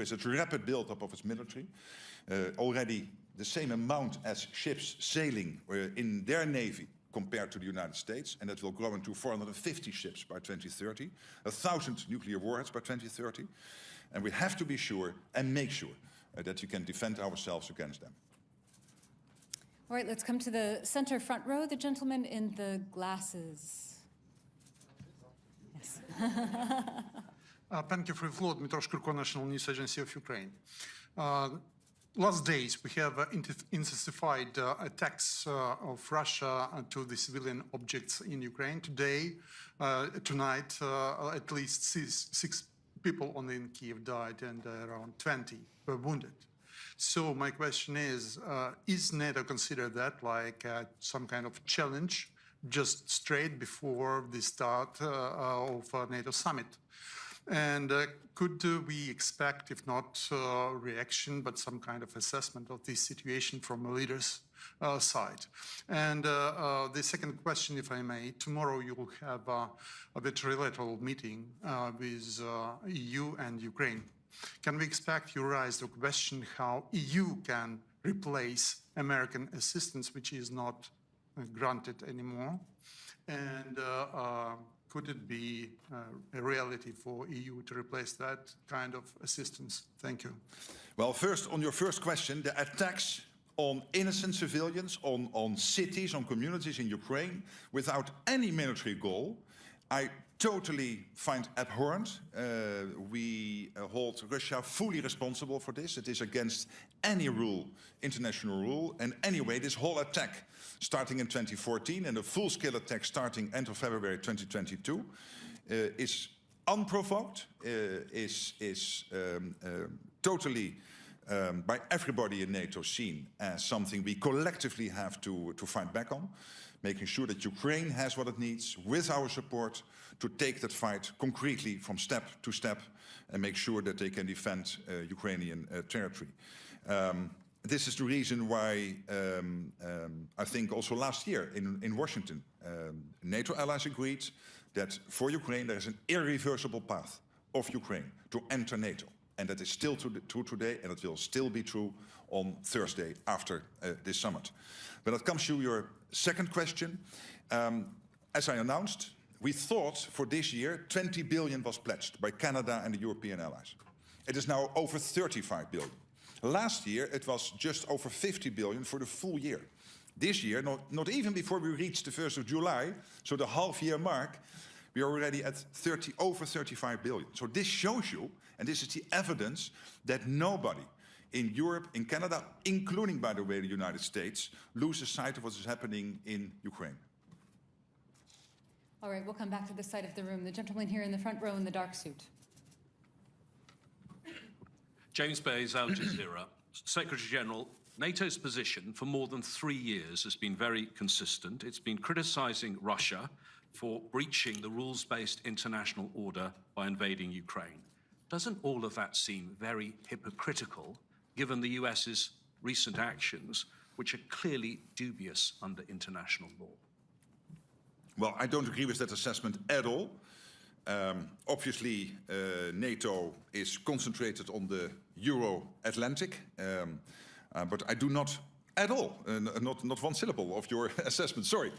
with its rapid build-up of its military. Already the same amount as ships sailing in their navy compared to the United States, and that will grow into 450 ships by 2030, 1,000 nuclear warheads by 2030. And we have to be sure and make sure that you can defend ourselves against them. All right, let's come to the center front row, the gentleman in the glasses. Yes. Thank you for the floor. Dmytro Shkurko, National News Agency of Ukraine. Last days, we have intensified attacks of Russia to the civilian objects in Ukraine. Today, tonight, at least six people only in Kiev died and around 20 were wounded. So my question is NATO considered that like some kind of challenge just straight before the start of NATO summit? And could we expect, if not reaction, but some kind of assessment of this situation from a leader's side? And the second question, if I may, tomorrow you will have a trilateral meeting with EU and Ukraine. Can we expect you raise the question how EU can replace American assistance, which is not granted anymore? And could it be a reality for EU to replace that kind of assistance? Thank you. Well, first, on your first question, the attacks on innocent civilians, on cities, on communities in Ukraine, without any military goal, I totally find abhorrent. We hold Russia fully responsible for this. It is against any rule, international rule. And anyway, this whole attack, starting in 2014 and a full-scale attack starting end of February 2022, is unprovoked, is totally by everybody in NATO seen as something we collectively have to fight back on, making sure that Ukraine has what it needs with our support to take that fight concretely from step to step and make sure that they can defend Ukrainian territory. This is the reason why I think also last year in Washington, NATO allies agreed that for Ukraine there is an irreversible path of Ukraine to enter NATO. And that is still true today, and it will still be true on Thursday after this summit. When it comes to your second question, as I announced, we thought for this year 20 billion was pledged by Canada and the European allies. It is now over 35 billion. Last year it was just over 50 billion for the full year. This year, not even before we reached the 1st of July, so the half-year mark, we are already at over 35 billion. So this shows you, and this is the evidence, that nobody in Europe, in Canada, including, by the way, the United States, loses sight of what is happening in Ukraine. All right, we'll come back to this side of the room. The gentleman here in the front row in the dark suit. James Bayes, Al Jazeera. Secretary General, NATO's position for more than 3 years has been very consistent. It's been criticizing Russia for breaching the rules-based international order by invading Ukraine. Doesn't all of that seem very hypocritical, given the US's recent actions, which are clearly dubious under international law? Well, I don't agree with that assessment at all. Obviously, NATO is concentrated on the Euro-Atlantic, but I do not at all, not one syllable of your assessment, sorry,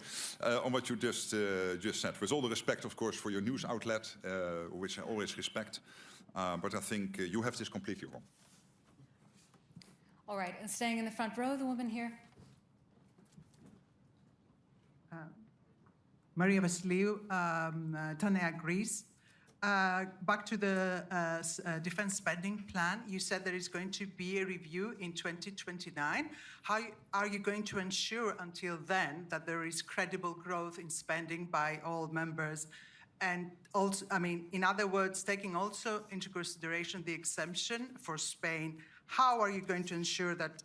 on what you just said. With all the respect, of course, for your news outlet, which I always respect, but I think you have this completely wrong. All right, and staying in the front row, the woman here. Maria Vasiliou, Tanea, Greece. Back to the defense spending plan, you said there is going to be a review in 2029. How are you going to ensure until then that there is credible growth in spending by all members? And also, I mean, in other words, taking also into consideration the exemption for Spain, how are you going to ensure that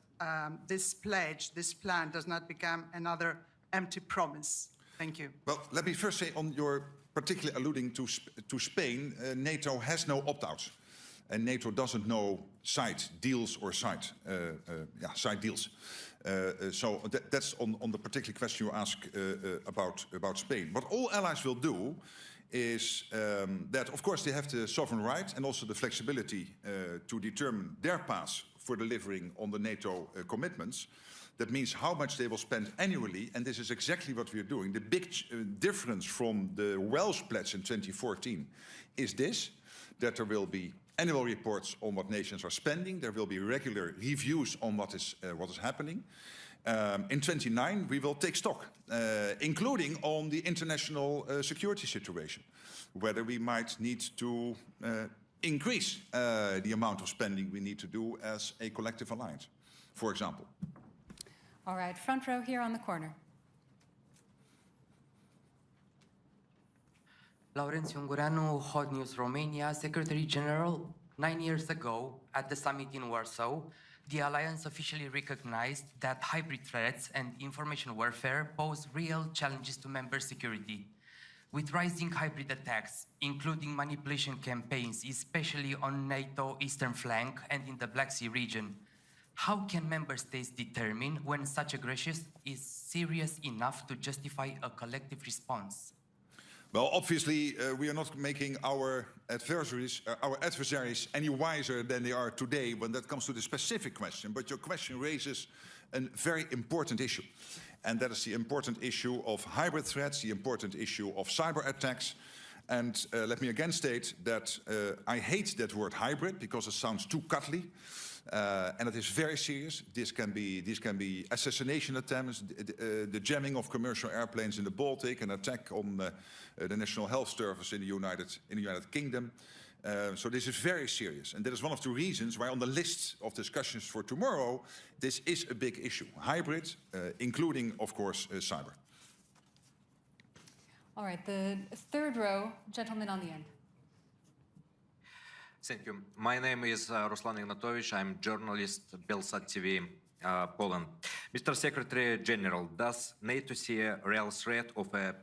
this pledge, this plan does not become another empty promise? Thank you. Well, let me first say on your particularly alluding to Spain, NATO has no opt-outs. And NATO doesn't know side deals or side deals. So that's on the particular question you ask about Spain. What all allies will do is that, of course, they have the sovereign right and also the flexibility to determine their path for delivering on the NATO commitments. That means how much they will spend annually, and this is exactly what we are doing. The big difference from the Welsh pledge in 2014 is this, that there will be annual reports on what nations are spending. There will be regular reviews on what is happening. In 2029, we will take stock, including on the international security situation, whether we might need to increase the amount of spending we need to do as a collective alliance, for example. All right, front row here on the corner. Laurențiu Ungureanu, Hot News Romania, Secretary General. 9 years ago, at the summit in Warsaw, the alliance officially recognized that hybrid threats and information warfare pose real challenges to member security. With rising hybrid attacks, including manipulation campaigns, especially on NATO eastern flank and in the Black Sea region, how can member states determine when such aggression is serious enough to justify a collective response? Well, obviously, we are not making our adversaries any wiser than they are today when that comes to the specific question. But your question raises a very important issue. And that is the important issue of hybrid threats, the important issue of cyber attacks. And let me again state that I hate that word hybrid because it sounds too cuddly. And it is very serious. These can be assassination attempts, the jamming of commercial airplanes in the Baltic, an attack on the National Health Service in the United Kingdom. So this is very serious, and that is one of the reasons why on the list of discussions for tomorrow, this is a big issue. Hybrid, including, of course, cyber. All right, the third row, gentleman on the end. Thank you. My name is Ruslan Ignatovich. I'm journalist, Belsat TV, Poland. Mr. Secretary General, does NATO see a real threat of a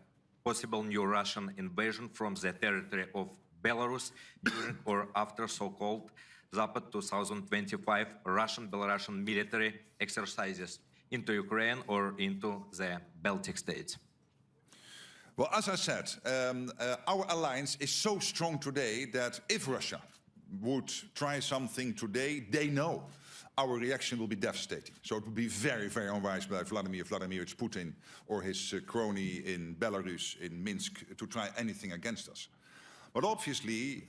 possible new Russian invasion from the territory of Belarus during or after so-called Zapad 2025 Russian-Belarusian military exercises into Ukraine or into the Baltic states? Well, as I said, our alliance is so strong today that if Russia would try something today, they know our reaction will be devastating. So it would be very, very unwise by Vladimir Putin or his crony in Belarus, in Minsk, to try anything against us. But obviously,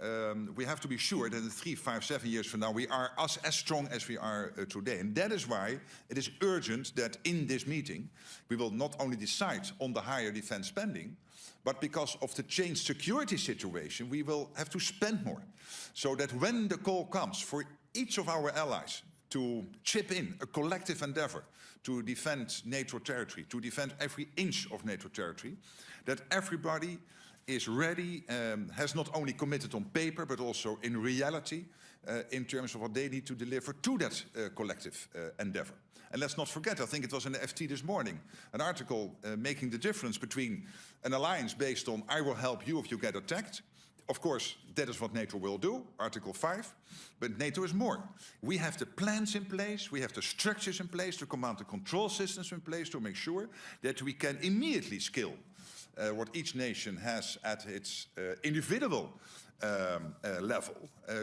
we have to be sure that in 3, 5, 7 years from now, we are as strong as we are today. And that is why it is urgent that in this meeting, we will not only decide on the higher defense spending, but because of the changed security situation, we will have to spend more. So that when the call comes for each of our allies to chip in a collective endeavor to defend NATO territory, to defend every inch of NATO territory, that everybody is ready, has not only committed on paper, but also in reality, in terms of what they need to deliver to that collective endeavor. And let's not forget, I think it was in the FT this morning, an article making the difference between an alliance based on I will help you if you get attacked. Of course, that is what NATO will do, Article 5, but NATO is more. We have the plans in place, we have the structures in place, the command and control systems in place to make sure that we can immediately scale what each nation has at its individual level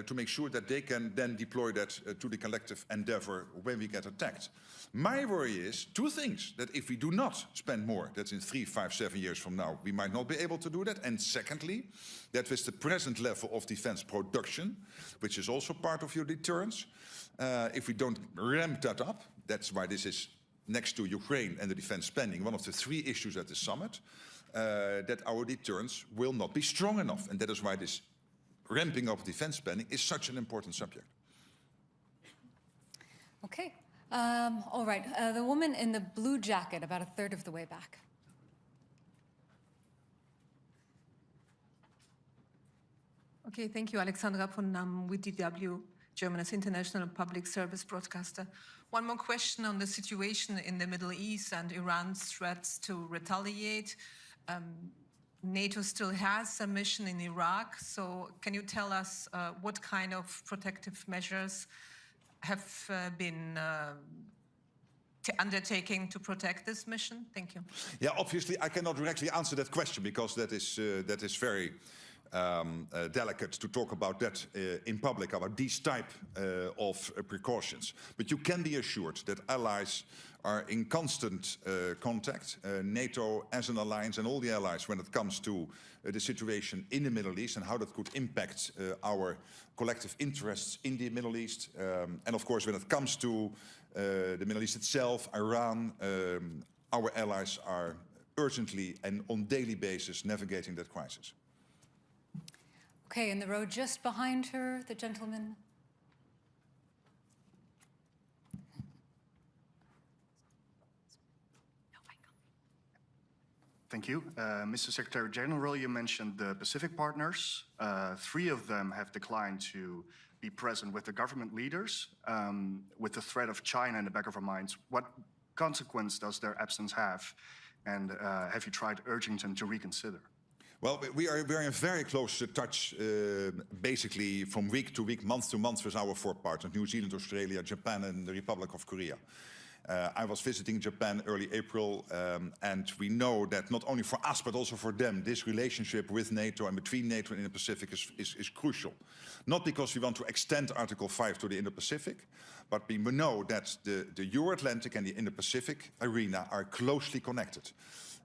to make sure that they can then deploy that to the collective endeavor when we get attacked. My worry is two things: that if we do not spend more, that's in 3, 5, 7 years from now, we might not be able to do that. And secondly, that with the present level of defense production, which is also part of your deterrence, if we don't ramp that up, that's why this is next to Ukraine and the defense spending, one of the 3 issues at the summit, that our deterrence will not be strong enough. And that is why this ramping up defense spending is such an important subject. Okay. All right. The woman in the blue jacket, about a third of the way back. Okay, thank you. Alexandra von with DW, Germany's international public service broadcaster. One more question on the situation in the Middle East and Iran's threats to retaliate. NATO still has a mission in Iraq, so can you tell us what kind of protective measures have been undertaking to protect this mission? Thank you. Yeah, obviously, I cannot directly answer that question because that is very delicate to talk about that in public, about these type of precautions. But you can be assured that allies are in constant contact, NATO as an alliance and all the allies when it comes to the situation in the Middle East and how that could impact our collective interests in the Middle East. And of course, when it comes to the Middle East itself, Iran, our allies are urgently and on daily basis navigating that crisis. Okay, in the row just behind her, the gentleman. Thank you. Mr. Secretary General, you mentioned the Pacific partners. 3 of them have declined to be present with the government leaders. With the threat of China in the back of our minds, what consequence does their absence have? And have you tried urging them to reconsider? Well, we are in very close touch, basically from week to week, month to month with our 4 partners, New Zealand, Australia, Japan and the Republic of Korea. I was visiting Japan early April, and we know that not only for us, but also for them, this relationship with NATO and between NATO and Indo-Pacific is crucial. Not because we want to extend Article 5 to the Indo-Pacific, but we know that the Euro-Atlantic and the Indo-Pacific arena are closely connected.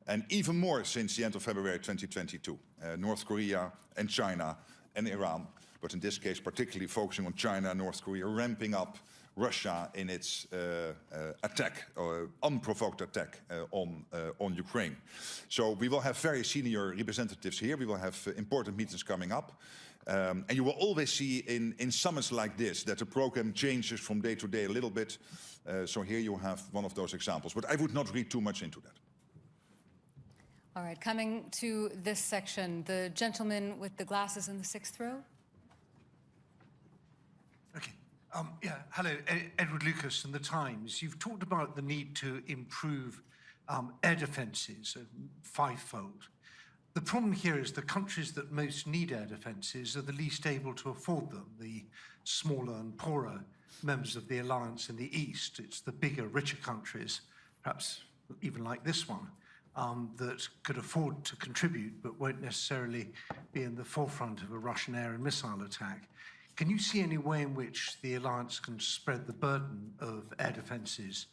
And even more since the end of February 2022, North Korea and China and Iran, but in this case particularly focusing on China and North Korea, ramping up Russia in its attack, or unprovoked attack on Ukraine. So we will have very senior representatives here. We will have important meetings coming up. And you will always see in summits like this that the program changes from day to day a little bit. So here you have one of those examples. But I would not read too much into that. All right, coming to this section, the gentleman with the glasses in the 6th row. Okay. Hello, Edward Lucas from The Times. You've talked about the need to improve air defences fivefold. The problem here is the countries that most need air defences are the least able to afford them, the smaller and poorer members of the alliance in the East. It's the bigger, richer countries, perhaps even like this one, that could afford to contribute but won't necessarily be in the forefront of a Russian air and missile attack. Can you see any way in which the alliance can spread the burden of air defences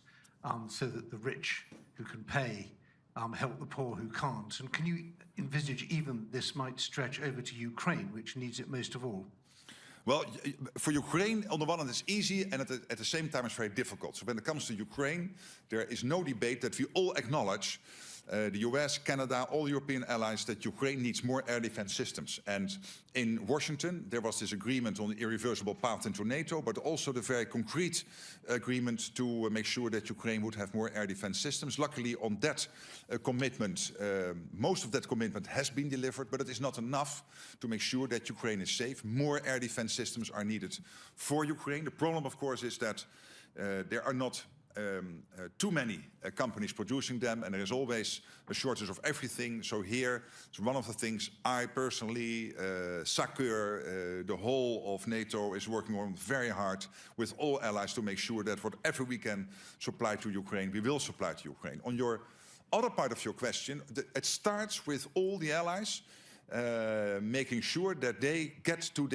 so that the rich who can pay help the poor who can't? And can you envisage even this might stretch over to Ukraine, which needs it most of all? Well, for Ukraine, on the one hand, it's easy, and at the same time, it's very difficult. So when it comes to Ukraine, there is no debate that we all acknowledge, the US, Canada, all European allies, that Ukraine needs more air defense systems. And in Washington, there was this agreement on the irreversible path into NATO, but also the very concrete agreement to make sure that Ukraine would have more air defense systems. Luckily, on that commitment, most of that commitment has been delivered, but it is not enough to make sure that Ukraine is safe. More air defense systems are needed for Ukraine. The problem, of course, is that there are not too many companies producing them, and there is always a shortage of everything. So here, it's one of the things I personally, SACEUR, the whole of NATO is working on very hard with all allies to make sure that whatever we can supply to Ukraine, we will supply to Ukraine. On your other part of your question, it starts with all the allies making sure that they get to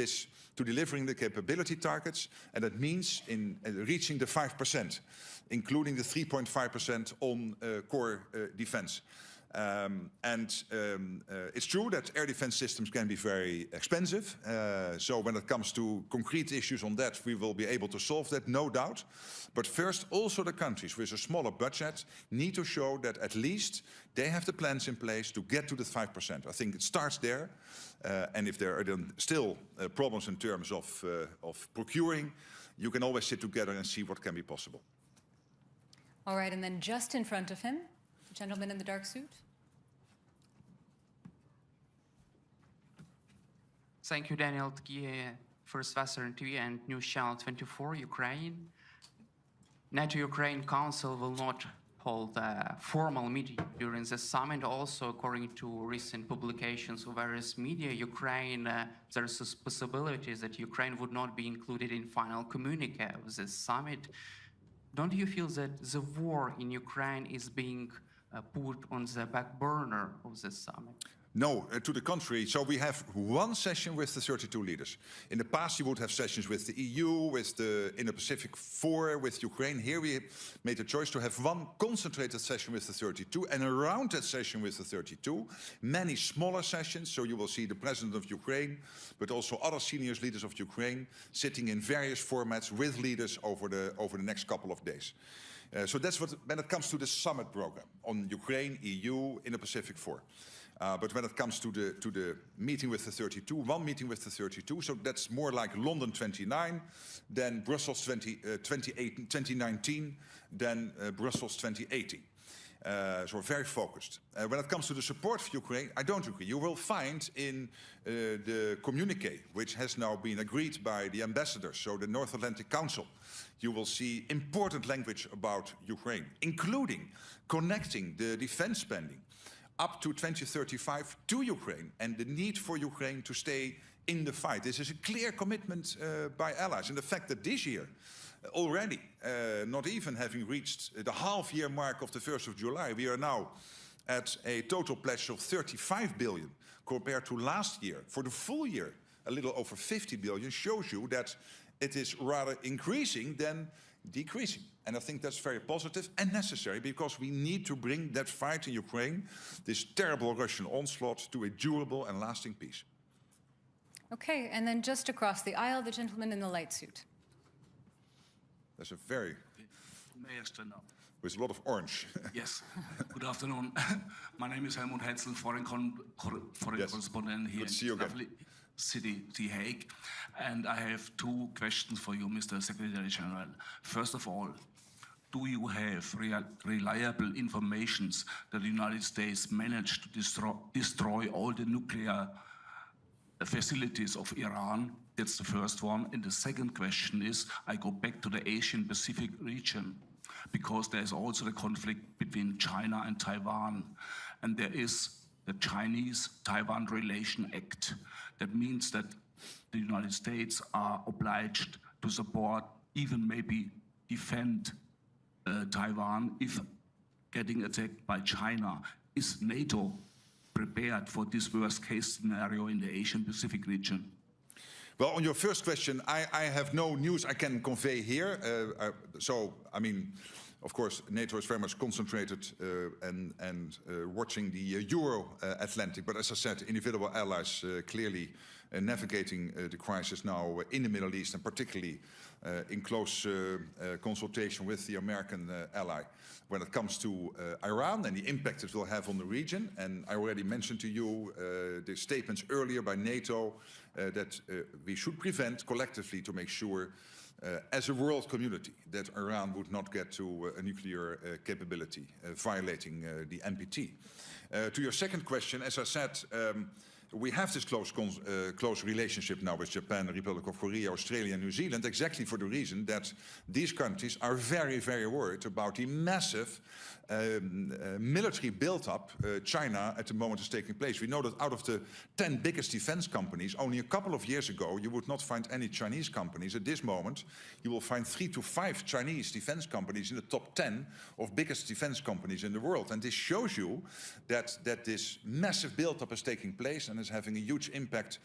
delivering the capability targets, and that means in reaching the 5%, including the 3.5% on core defense. It's true that air defense systems can be very expensive. So when it comes to concrete issues on that, we will be able to solve that, no doubt. But first, also the countries with a smaller budget need to show that at least they have the plans in place to get to the 5%. I think it starts there. And if there are then still problems in terms of procuring, you can always sit together and see what can be possible. All right, and then just in front of him, the gentleman in the dark suit. Thank you, Daniel Tgie, First Western TV and News Channel 24, Ukraine. NATO-Ukraine Council will not hold a formal meeting during the summit. Also, according to recent publications of various media, Ukraine, there's a possibility that Ukraine would not be included in final communique of this summit. don't you feel that the war in Ukraine is being put on the back burner of this summit? No, to the contrary. So we have one session with the 32 leaders. In the past, you would have sessions with the EU, with the Indo-Pacific 4, with Ukraine. Here we made the choice to have one concentrated session with the 32, and around that session with the 32, many smaller sessions. So you will see the president of Ukraine, but also other senior leaders of Ukraine sitting in various formats with leaders over the next couple of days. So that's what, when it comes to the summit program on Ukraine, EU, Indo-Pacific 4. But when it comes to the meeting with the 32, one meeting with the 32, so that's more like London 29, then Brussels 2019, then Brussels 2018. So we're very focused. When it comes to the support for Ukraine, I don't agree. You will find in the communique, which has now been agreed by the ambassadors, so the North Atlantic Council, you will see important language about Ukraine, including connecting the defense spending up to 2035 to Ukraine and the need for Ukraine to stay in the fight. This is a clear commitment by allies. And the fact that this year, already, not even having reached the half-year mark of the 1st of July, we are now at a total pledge of 35 billion compared to last year. For the full year, a little over 50 billion, shows you that it is rather increasing than decreasing. And I think that's very positive and necessary, because we need to bring that fight in Ukraine, this terrible Russian onslaught, to a durable and lasting peace. Okay, and then just across the aisle, the gentleman in the light suit. That's a very, May I stand up? with a lot of orange. Yes. Good afternoon. My name is Helmut Hetzel, foreign Yes. correspondent here Good to see you in again. lovely city, The Hague. And I have two questions for you, Mr. Secretary General. First of all, do you have reliable information that the United States managed to destroy all the nuclear facilities of Iran? That's the first one. And the second question is, I go back to the Asian-Pacific region, because there's also the conflict between China and Taiwan. And there is the Chinese-Taiwan Relation Act. That means that the United States are obliged to support, even maybe defend Taiwan if getting attacked by China. Is NATO prepared for this worst-case scenario in the Asian-Pacific region? Well, on your first question, I have no news I can convey here. So, I mean, of course, NATO is very much concentrated and watching the Euro-Atlantic. But as I said, individual allies clearly navigating the crisis now in the Middle East, and particularly in close consultation with the American ally when it comes to Iran and the impact it will have on the region. And I already mentioned to you the statements earlier by NATO that we should prevent collectively to make sure as a world community that Iran would not get to a nuclear capability, violating the NPT. To your second question, as I said, we have this close relationship now with Japan, the Republic of Korea, Australia, and New Zealand, exactly for the reason that these countries are very, very worried about the massive military build-up China at the moment is taking place. We know that out of the 10 biggest defense companies, only a couple of years ago, you would not find any Chinese companies. At this moment, you will find 3 to 5 Chinese defense companies in the top 10 of biggest defense companies in the world. And this shows you that this massive build-up is taking place and is having a huge impact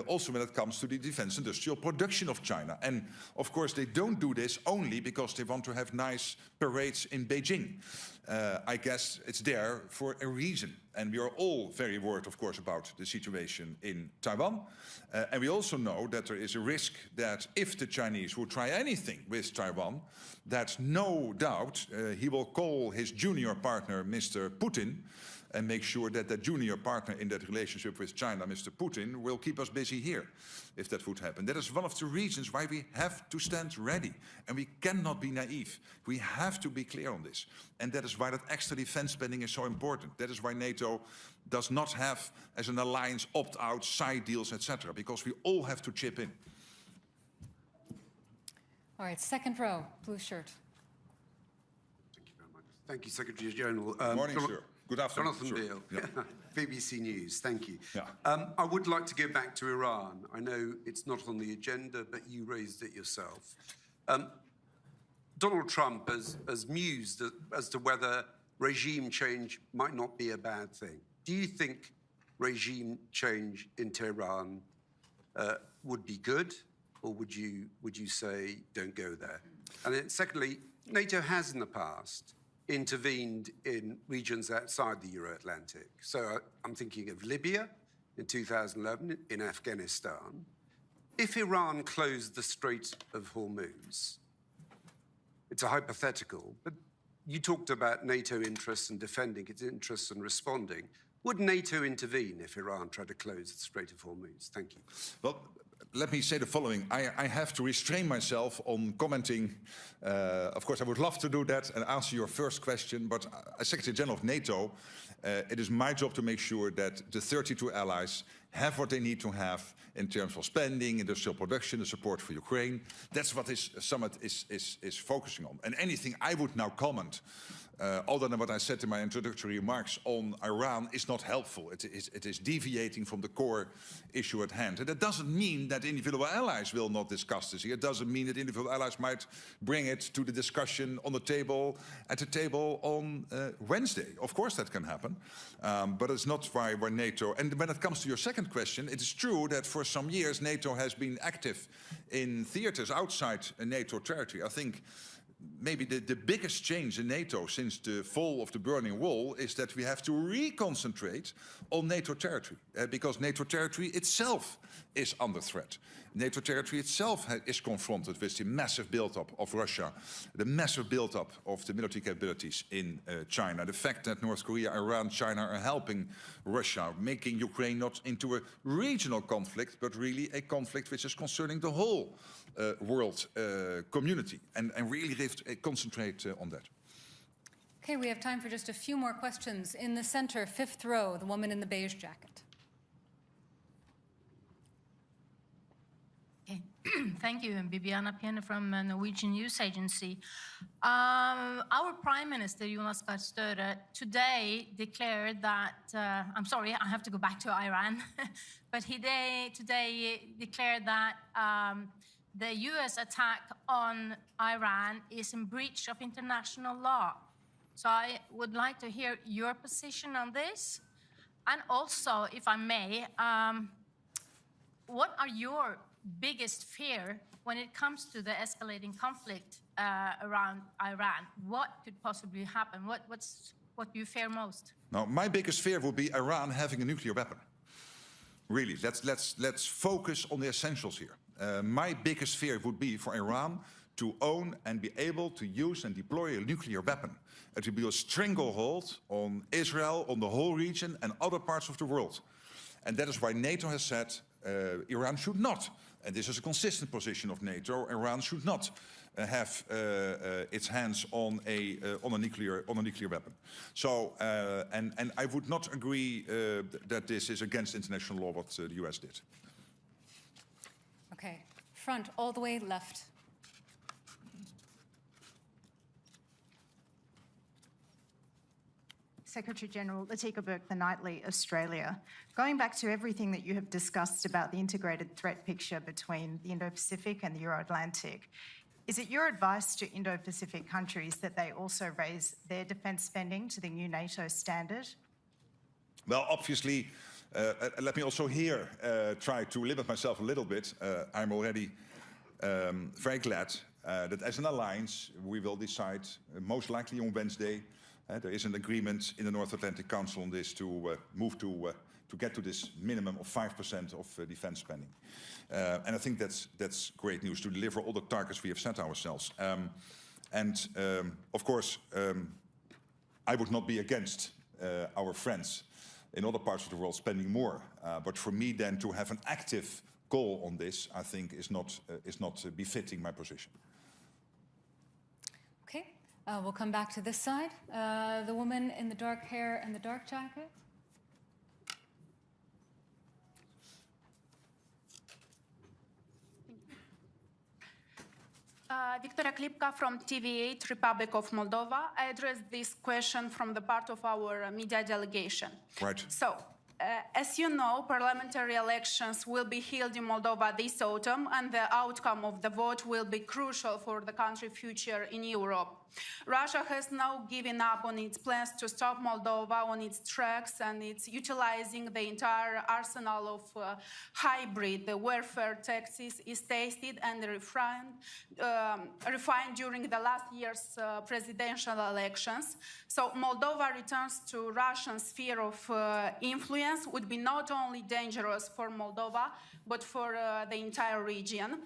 also when it comes to the defense industrial production of China. And of course, they don't do this only because they want to have nice parades in Beijing. I guess it's there for a reason. And we are all very worried, of course, about the situation in Taiwan. And we also know that there is a risk that if the Chinese would try anything with Taiwan, that no doubt he will call his junior partner, Mr. Putin, and make sure that the junior partner in that relationship with China, Mr. Putin, will keep us busy here, if that would happen. That is one of the reasons why we have to stand ready. And we cannot be naive. We have to be clear on this. And that is why that extra defense spending is so important. That is why NATO does not have, as an alliance, opt-out, side deals, etc., because we all have to chip in. All right, second row, blue shirt. Thank you very much. Thank you, Secretary General. Good morning, sir. Good afternoon. Jonathan Deal, Yeah. BBC News, thank you. Yeah. I would like to go back to Iran. I know it's not on the agenda, but you raised it yourself. Donald Trump has mused as to whether regime change might not be a bad thing. Do you think regime change in Tehran would be good, or would you say don't go there? And then secondly, NATO has in the past intervened in regions outside the Euro-Atlantic. So I'm thinking of Libya in 2011, in Afghanistan. If Iran closed the Strait of Hormuz, it's a hypothetical, but you talked about NATO interests and defending its interests and responding. Would NATO intervene if Iran tried to close the Strait of Hormuz? Thank you. Well, let me say the following. I have to restrain myself on commenting. Of course, I would love to do that and answer your first question, but as Secretary General of NATO, it is my job to make sure that the 32 allies have what they need to have in terms of spending, industrial production, the support for Ukraine. That's what this summit is focusing on. And anything I would now comment, other than what I said in my introductory remarks on Iran, is not helpful. It is deviating from the core issue at hand. And that doesn't mean that individual allies will not discuss this. It doesn't mean that individual allies might bring it to the discussion on the table, at the table on Wednesday. Of course that can happen, but it's not why NATO. And when it comes to your second question, it is true that for some years NATO has been active in theaters outside NATO territory. I think maybe the biggest change in NATO since the fall of the Berlin Wall is that we have to reconcentrate on NATO territory, because NATO territory itself is under threat. NATO territory itself is confronted with the massive buildup of Russia, the massive buildup of the military capabilities in China, the fact that North Korea, Iran, China are helping Russia, making Ukraine not into a regional conflict, but really a conflict which is concerning the whole world community, and really concentrate on that. Okay, we have time for just a few more questions. In the center, fifth row, the woman in the beige jacket. Okay. Thank you. I'm Bibiana Piene from Norwegian News Agency. Our Prime Minister, Jonas Gahr Støre, today declared that, I'm sorry, I have to go back to Iran, but he today declared that the US attack on Iran is in breach of international law. So I would like to hear your position on this. And also, if I may, what are your biggest fear when it comes to the escalating conflict around Iran? What could possibly happen? What do you fear most? Now, my biggest fear would be Iran having a nuclear weapon. Really, let's focus on the essentials here. My biggest fear would be for Iran to own and be able to use and deploy a nuclear weapon. It would be a stranglehold on Israel, on the whole region, and other parts of the world. And that is why NATO has said Iran should not, and this is a consistent position of NATO, Iran should not have its hands on a nuclear weapon. So, and I would not agree that this is against international law what the US did. Okay, front, all the way left. Secretary General Latika Burke, The Nightly, Australia. Going back to everything that you have discussed about the integrated threat picture between the Indo-Pacific and the Euro-Atlantic, is it your advice to Indo-Pacific countries that they also raise their defence spending to the new NATO standard? Well, obviously, let me also here try to limit myself a little bit. I'm already very glad that as an alliance, we will decide most likely on Wednesday. There is an agreement in the North Atlantic Council on this to move to get to this minimum of 5% of defense spending. And I think that's great news to deliver all the targets we have set ourselves. Of course, I would not be against our friends in other parts of the world spending more. But for me then to have an active goal on this, I think is not befitting my position. Okay, we'll come back to this side. The woman in the dark hair and the dark jacket. Victoria Klipka from TV8, Republic of Moldova. I address this question from the part of our media delegation. Right. So, As you know, parliamentary elections will be held in Moldova this autumn, and the outcome of the vote will be crucial for the country's future in Europe. Russia has now given up on its plans to stop Moldova on its tracks, and it's utilizing the entire arsenal of hybrid warfare tactics is tested and refined during the last year's presidential elections. So Moldova returns to Russian sphere of influence would be not only dangerous for Moldova, but for the entire region.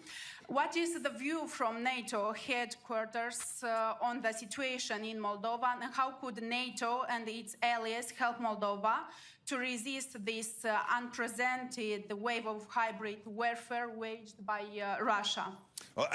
What is the view from NATO headquarters on the situation in Moldova, and how could NATO and its allies help Moldova to resist this unprecedented wave of hybrid warfare waged by Russia? Well,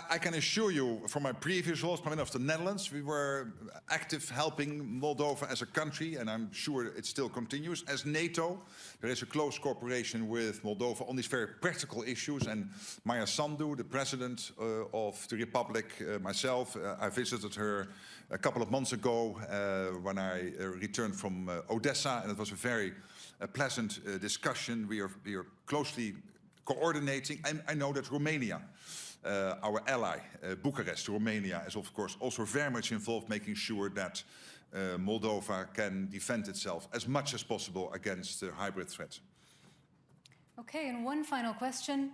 I can assure you, from my previous roles, Prime Minister of the Netherlands, we were active helping Moldova as a country, and I'm sure it still continues. As NATO, there is a close cooperation with Moldova on these very practical issues, and Maya Sandu, the President of the Republic, myself, I visited her a couple of months ago when I returned from Odessa, and it was a very pleasant discussion. We are closely coordinating, and I know that Romania, our ally, Bucharest, Romania, is of course also very much involved, making sure that Moldova can defend itself as much as possible against the hybrid threat. Okay, and one final question.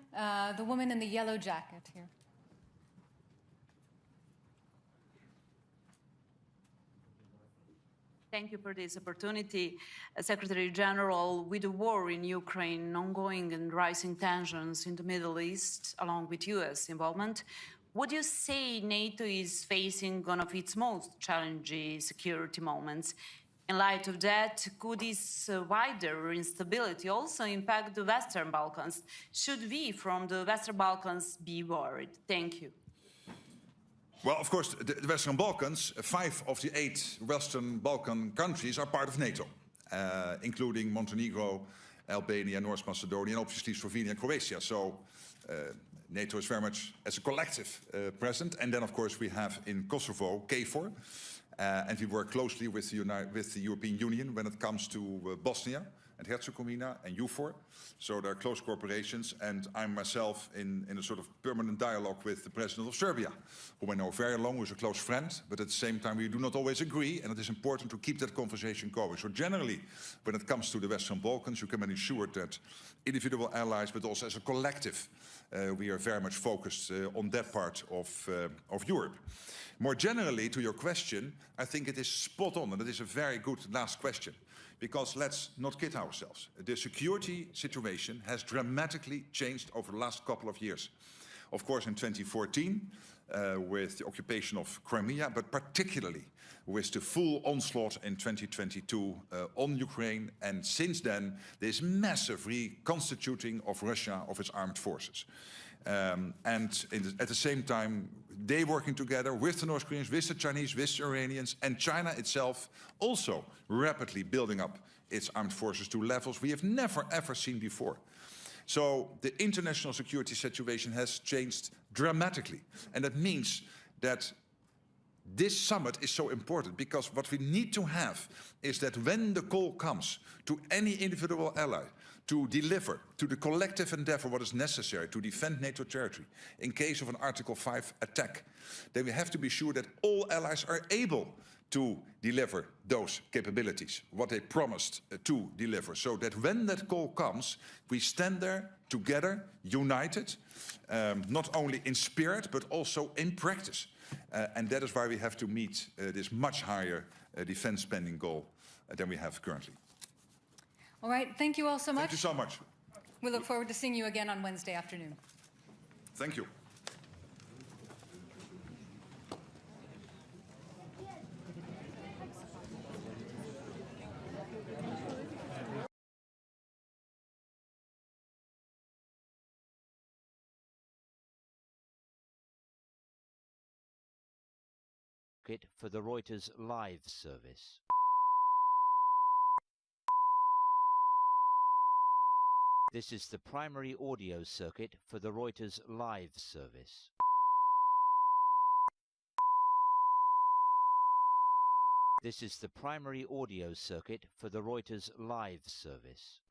The woman in the yellow jacket here. Thank you for this opportunity. Secretary General, with the war in Ukraine, ongoing and rising tensions in the Middle East, along with US involvement, would you say NATO is facing one of its most challenging security moments? In light of that, could this wider instability also impact the Western Balkans? Should we from the Western Balkans be worried? Thank you. Well, of course, the Western Balkans, 5 of the 8 Western Balkan countries are part of NATO, including Montenegro, Albania, North Macedonia, and obviously Slovenia and Croatia. So NATO is very much as a collective present. And then, of course, we have in Kosovo, KFOR, and we work closely with the European Union when it comes to Bosnia and Herzegovina and EUFOR. So there are close cooperations, and I'm myself in a sort of permanent dialogue with the President of Serbia, whom I know very long, who's a close friend, but at the same time we do not always agree, and it is important to keep that conversation going. So generally, when it comes to the Western Balkans, you can be assured that individual allies, but also as a collective, we are very much focused on that part of Europe. More generally, to your question, I think it is spot on, and it is a very good last question. Because let's not kid ourselves. The security situation has dramatically changed over the last couple of years. Of course, in 2014, with the occupation of Crimea, but particularly with the full onslaught in 2022 on Ukraine. And since then, this massive reconstituting of Russia, of its armed forces. At the same time, they working together with the North Koreans, with the Chinese, with the Iranians, and China itself also rapidly building up its armed forces to levels we have never ever seen before. So the international security situation has changed dramatically. And that means that this summit is so important, because what we need to have is that when the call comes to any individual ally to deliver to the collective endeavor what is necessary to defend NATO territory in case of an Article 5 attack, then we have to be sure that all allies are able to deliver those capabilities, what they promised to deliver, so that when that call comes, we stand there together, united, not only in spirit, but also in practice. And that is why we have to meet this much higher defense spending goal than we have currently. All right, thank you all so much. Thank you so much. We look forward to seeing you again on Wednesday afternoon. Thank you. For the Reuters live service. This is the primary audio circuit for the Reuters live service. This is the primary audio circuit for the Reuters live service.